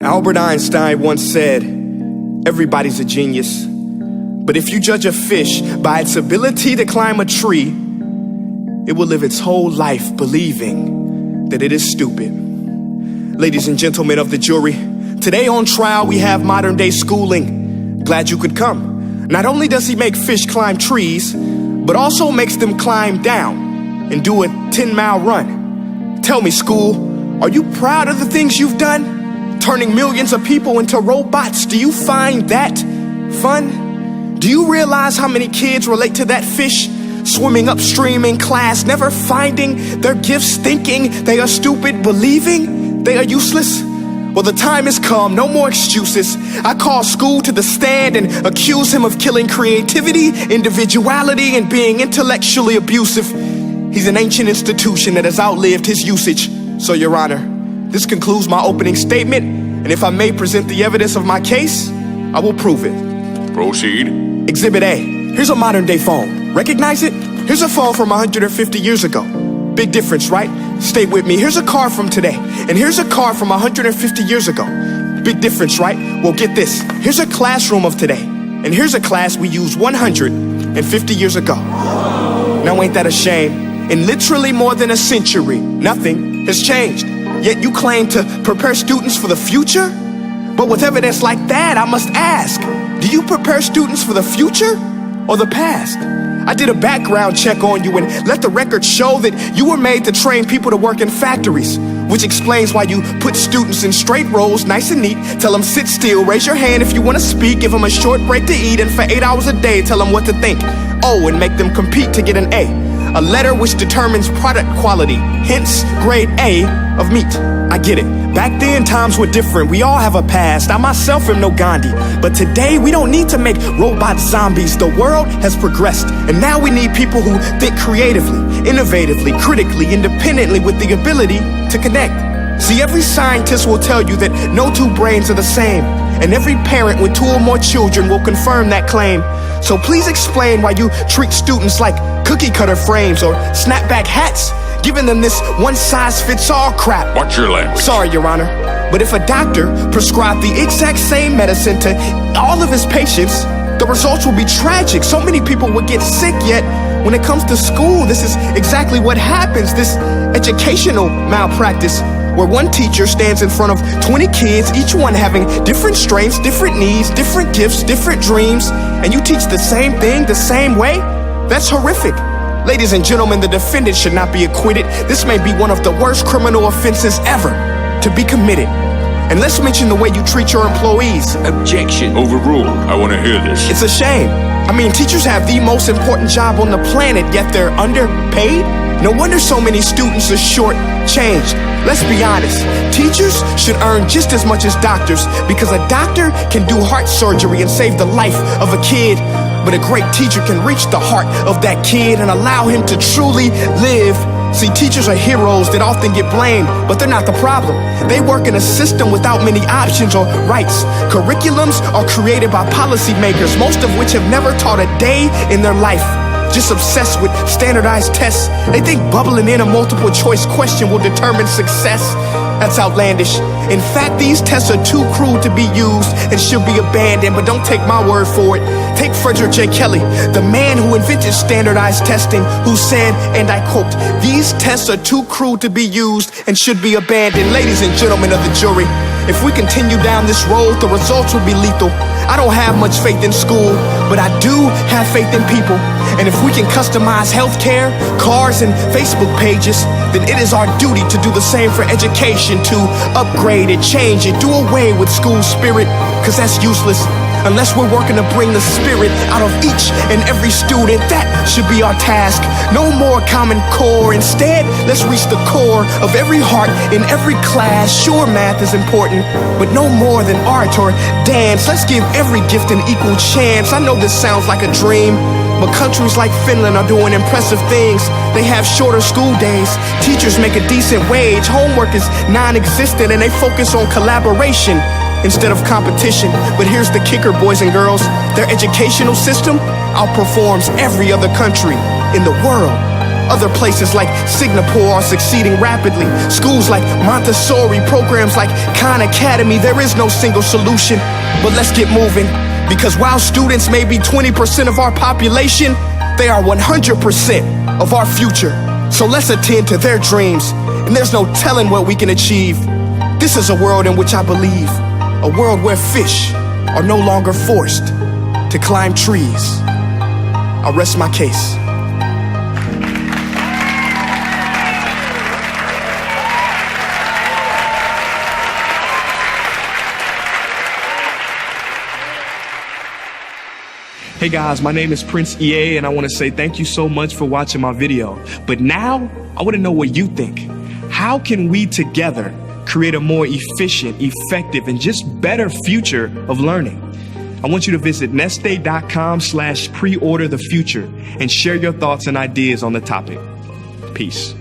Albert Einstein once said, everybody's a genius, but if you judge a fish by its ability to climb a tree, it will live its whole life believing that it is stupid. Ladies and gentlemen of the jury, today on trial we have modern day schooling. Glad you could come. Not only does he make fish climb trees, but also makes them climb down and do a 10-mile run. Tell me, school, are you proud of the things you've done? Turning millions of people into robots, do you find that fun? Do you realize how many kids relate to that fish? Swimming upstream in class, never finding their gifts, thinking they are stupid, believing they are useless? Well, the time has come, no more excuses. I call school to the stand and accuse him of killing creativity, individuality, and being intellectually abusive. He's an ancient institution that has outlived his usage. So, Your Honor, this concludes my opening statement, and if I may present the evidence of my case, I will prove it. Proceed. Exhibit A. Here's a modern day phone. Recognize it? Here's a phone from 150 years ago. Big difference, right? Stay with me. Here's a car from today, and here's a car from 150 years ago. Big difference, right? Well, get this. Here's a classroom of today, and here's a class we used 150 years ago. Now, ain't that a shame? In literally more than a century, nothing has changed. Yet you claim to prepare students for the future? But with evidence like that, I must ask, do you prepare students for the future or the past? I did a background check on you and let the record show that you were made to train people to work in factories, which explains why you put students in straight rows, nice and neat, tell them sit still, raise your hand if you want to speak, give them a short break to eat, and for 8 hours a day, tell them what to think. Oh, and make them compete to get an A letter which determines product quality, hence grade A of meat. I get it. Back then, times were different. We all have a past. I myself am no Gandhi. But today, we don't need to make robot zombies. The world has progressed. And now we need people who think creatively, innovatively, critically, independently, with the ability to connect. See, every scientist will tell you that no two brains are the same. And every parent with 2 or more children will confirm that claim. So please explain why you treat students like cookie cutter frames or snapback hats, giving them this one-size-fits-all crap. Watch your language. Sorry, Your Honor, but if a doctor prescribed the exact same medicine to all of his patients, the results will be tragic. So many people would get sick, yet when it comes to school, this is exactly what happens, this educational malpractice, where one teacher stands in front of 20 kids, each one having different strengths, different needs, different gifts, different dreams, and you teach the same thing the same way? That's horrific. Ladies and gentlemen, the defendant should not be acquitted. This may be one of the worst criminal offenses ever to be committed. And let's mention the way you treat your employees. Objection. Overruled. I want to hear this. It's a shame. I mean, teachers have the most important job on the planet, yet they're underpaid? No wonder so many students are short-changed. Let's be honest, teachers should earn just as much as doctors, because a doctor can do heart surgery and save the life of a kid, but a great teacher can reach the heart of that kid and allow him to truly live. See, teachers are heroes that often get blamed, but they're not the problem. They work in a system without many options or rights. Curriculums are created by policymakers, most of which have never taught a day in their life. Just obsessed with standardized tests. They think bubbling in a multiple choice question will determine success. That's outlandish. In fact, these tests are too cruel to be used and should be abandoned, but don't take my word for it. Take Frederick J. Kelly, the man who invented standardized testing, who said, and I quote, "These tests are too cruel to be used and should be abandoned." Ladies and gentlemen of the jury, if we continue down this road, the results will be lethal. I don't have much faith in school, but I do have faith in people. And if we can customize healthcare, cars, and Facebook pages, then it is our duty to do the same for education, to upgrade it, change it, do away with school spirit, because that's useless. Unless we're working to bring the spirit out of each and every student, that should be our task. No more Common Core. Instead, let's reach the core of every heart in every class. Sure, math is important, but no more than art or dance. Let's give every gift an equal chance. I know this sounds like a dream, but countries like Finland are doing impressive things. They have shorter school days. Teachers make a decent wage. Homework is non-existent, and they focus on collaboration instead of competition. But here's the kicker, boys and girls. Their educational system outperforms every other country in the world. Other places like Singapore are succeeding rapidly. Schools like Montessori, programs like Khan Academy. There is no single solution, but let's get moving. Because while students may be 20% of our population, they are 100% of our future. So let's attend to their dreams, and there's no telling what we can achieve. This is a world in which I believe, a world where fish are no longer forced to climb trees. I'll rest my case. Hey guys, my name is Prince EA, and I want to say thank you so much for watching my video. But now, I want to know what you think. How can we together create a more efficient, effective, and just better future of learning? I want you to visit nestday.com/preorder the future and share your thoughts and ideas on the topic. Peace.